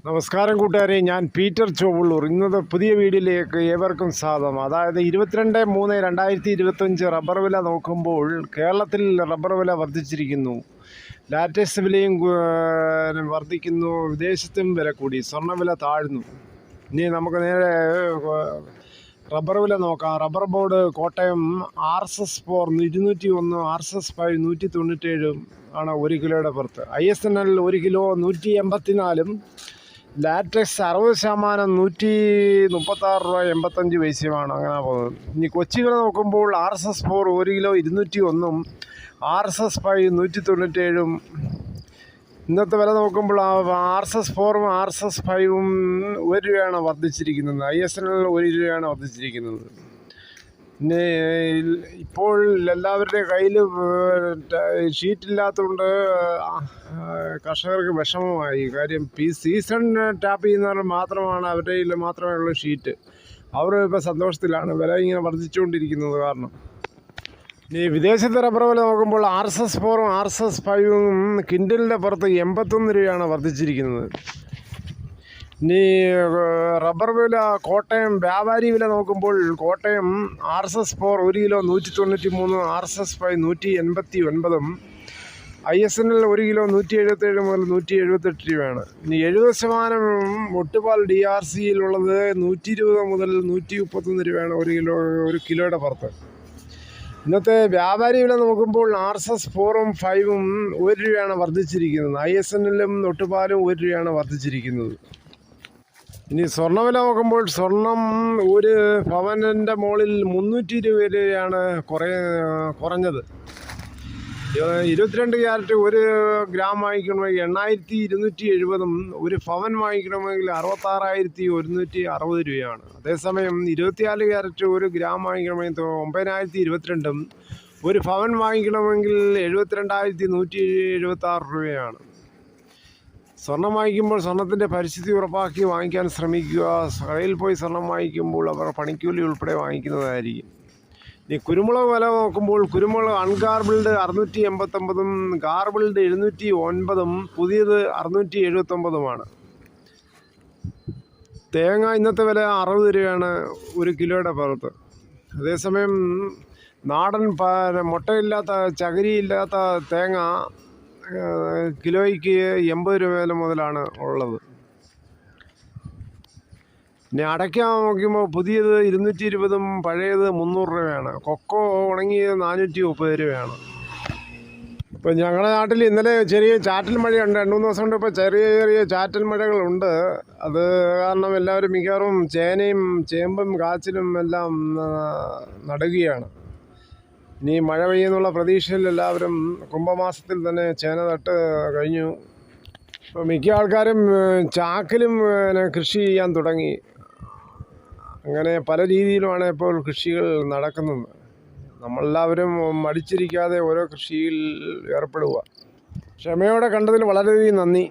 നമസ്കാരം കൂട്ടുകാരെ, ഞാൻ പീറ്റർ ചോവുള്ളൂർ. ഇന്നത്തെ പുതിയ വീഡിയോയിലേക്ക് ഏവർക്കും സ്വാഗതം. അതായത് 22/3/2025 റബ്ബർ വില നോക്കുമ്പോൾ കേരളത്തിൽ റബ്ബർ വില വർദ്ധിച്ചിരിക്കുന്നു. ലാറ്റക്സ് വിലയും വർദ്ധിക്കുന്നു. വിദേശത്തും വില കൂടി. സ്വർണ്ണവില താഴ്ന്നു. ഇനി നമുക്ക് നേരെ റബ്ബർ വില നോക്കാം. Rubber board Kottayam RSS4 201, RSS5 197 ആണ് 1 കിലോയുടെ പുറത്ത്. ISNL 1 കിലോ 184, ലാറ്റക്സ് 60% 136 രൂപ 85 അങ്ങനെ പോകുന്നത്. ഇനി കൊച്ചി വില നോക്കുമ്പോൾ RSS4 1 കിലോ 201, RSS5 197. ഇന്നത്തെ വില നോക്കുമ്പോൾ RSS4ഉം RSS5ഉം 1 രൂപയാണ് വർദ്ധിച്ചിരിക്കുന്നത്. ISNL 1 രൂപയാണ് വർദ്ധിച്ചിരിക്കുന്നത്. പിന്നെ ഇപ്പോൾ എല്ലാവരുടെയും കയ്യിൽ ഷീറ്റില്ലാത്തതുകൊണ്ട് കർഷകർക്ക് വിഷമമായി. കാര്യം സീസൺ ടാപ്പ് ചെയ്യുന്നവർ മാത്രമാണ് അവരുടെ കയ്യിൽ മാത്രമേ ഉള്ളൂ ഷീറ്റ്. അവർ ഇപ്പോൾ സന്തോഷത്തിലാണ്, വില ഇങ്ങനെ വർദ്ധിച്ചുകൊണ്ടിരിക്കുന്നത് കാരണം. ഇനി വിദേശത്തെ റബ്ബർ വില നോക്കുമ്പോൾ RSS4ഉം RSS5ഉം കിൻഡലിൻ്റെ പുറത്ത് 81 രൂപയാണ് വർദ്ധിച്ചിരിക്കുന്നത്. ഇനി റബ്ബർ വില കോട്ടയം വ്യാപാരി വില നോക്കുമ്പോൾ Kottayam RSS4 1 kilo 193, RSS5 189, ISNL 1 kilo 177 മുതൽ 178 രൂപയാണ്. ഇനി 70% ഒട്ടുപാൽ DRCയിലുള്ളത് 120 മുതൽ 131 രൂപയാണ് 1 കിലോയുടെ പുറത്ത്. ഇന്നത്തെ വ്യാപാരി വില നോക്കുമ്പോൾ RSS4ഉം 5ഉം 1 രൂപയാണ് വർദ്ധിച്ചിരിക്കുന്നത്. ISNLും ഒട്ടുപാലും 1 രൂപയാണ് വർദ്ധിച്ചിരിക്കുന്നത്. ഇനി സ്വർണ്ണവില നോക്കുമ്പോൾ സ്വർണം ഒരു പവൻ്റെ മുകളിൽ 320 രൂപയാണ് കുറഞ്ഞത്. 22 ക്യാരറ്റ് 1 ഗ്രാം വാങ്ങിക്കണമെങ്കിൽ 8270, ഒരു പവൻ വാങ്ങിക്കണമെങ്കിൽ 66,160 രൂപയാണ്. അതേസമയം 24 ക്യാരറ്റ് 1 ഗ്രാം വാങ്ങിക്കണമെങ്കിൽ 9022, ഒരു പവൻ വാങ്ങിക്കണമെങ്കിൽ 72,176 രൂപയാണ്. സ്വർണം വാങ്ങിക്കുമ്പോൾ സ്വർണത്തിൻ്റെ പരിസ്ഥിതി ഉറപ്പാക്കി വാങ്ങിക്കാൻ ശ്രമിക്കുക. കടയിൽ പോയി സ്വർണം വാങ്ങിക്കുമ്പോൾ അവർ പണിക്കൂലി ഉൾപ്പെടെ വാങ്ങിക്കുന്നതായിരിക്കും. ഇനി കുരുമുളക് വില നോക്കുമ്പോൾ കുരുമുളക് അൺഗാർബിൾഡ് 689, ഗാർബിൾഡ് 709, പുതിയത് 679. തേങ്ങ ഇന്നത്തെ വില 60 രൂപയാണ് 1 കിലോയുടെ പുറത്ത്. അതേസമയം നാടൻ മുട്ടയില്ലാത്ത ചകിരിയില്ലാത്ത തേങ്ങ കിലോയ്ക്ക് 80 രൂപ മുതലാണ് ഉള്ളത്. ഇനി അടയ്ക്ക നോക്കുമ്പോൾ പുതിയത് 220, പഴയത് 300 രൂപയാണ്. കൊക്കോ ഉണങ്ങിയത് 430 രൂപയാണ്. ഇപ്പം ഞങ്ങളുടെ നാട്ടിൽ ഇന്നലെ ചെറിയ ചാറ്റൽ മഴയുണ്ട്. 2-3 ദിവസം കൊണ്ട് ഇപ്പോൾ ചെറിയ ചാറ്റൽ മഴകളുണ്ട്. അത് കാരണം എല്ലാവരും മിക്കവാറും ചേനയും ചേമ്പും കാച്ചിലും എല്ലാം നടുകയാണ്. ഇനി മഴ പെയ്യുന്നുള്ള പ്രതീക്ഷയിൽ എല്ലാവരും കുംഭമാസത്തിൽ തന്നെ ചേന നട്ട് കഴിഞ്ഞു. ഇപ്പോൾ മിക്ക ആൾക്കാരും ചാക്കിലും കൃഷി ചെയ്യാൻ തുടങ്ങി. അങ്ങനെ പല രീതിയിലുമാണ് ഇപ്പോൾ കൃഷികൾ നടക്കുന്നത്. നമ്മളെല്ലാവരും മടിച്ചിരിക്കാതെ ഓരോ കൃഷിയിൽ ഏർപ്പെടുക. ക്ഷമയോടെ കണ്ടതിൽ വളരെയധികം നന്ദി.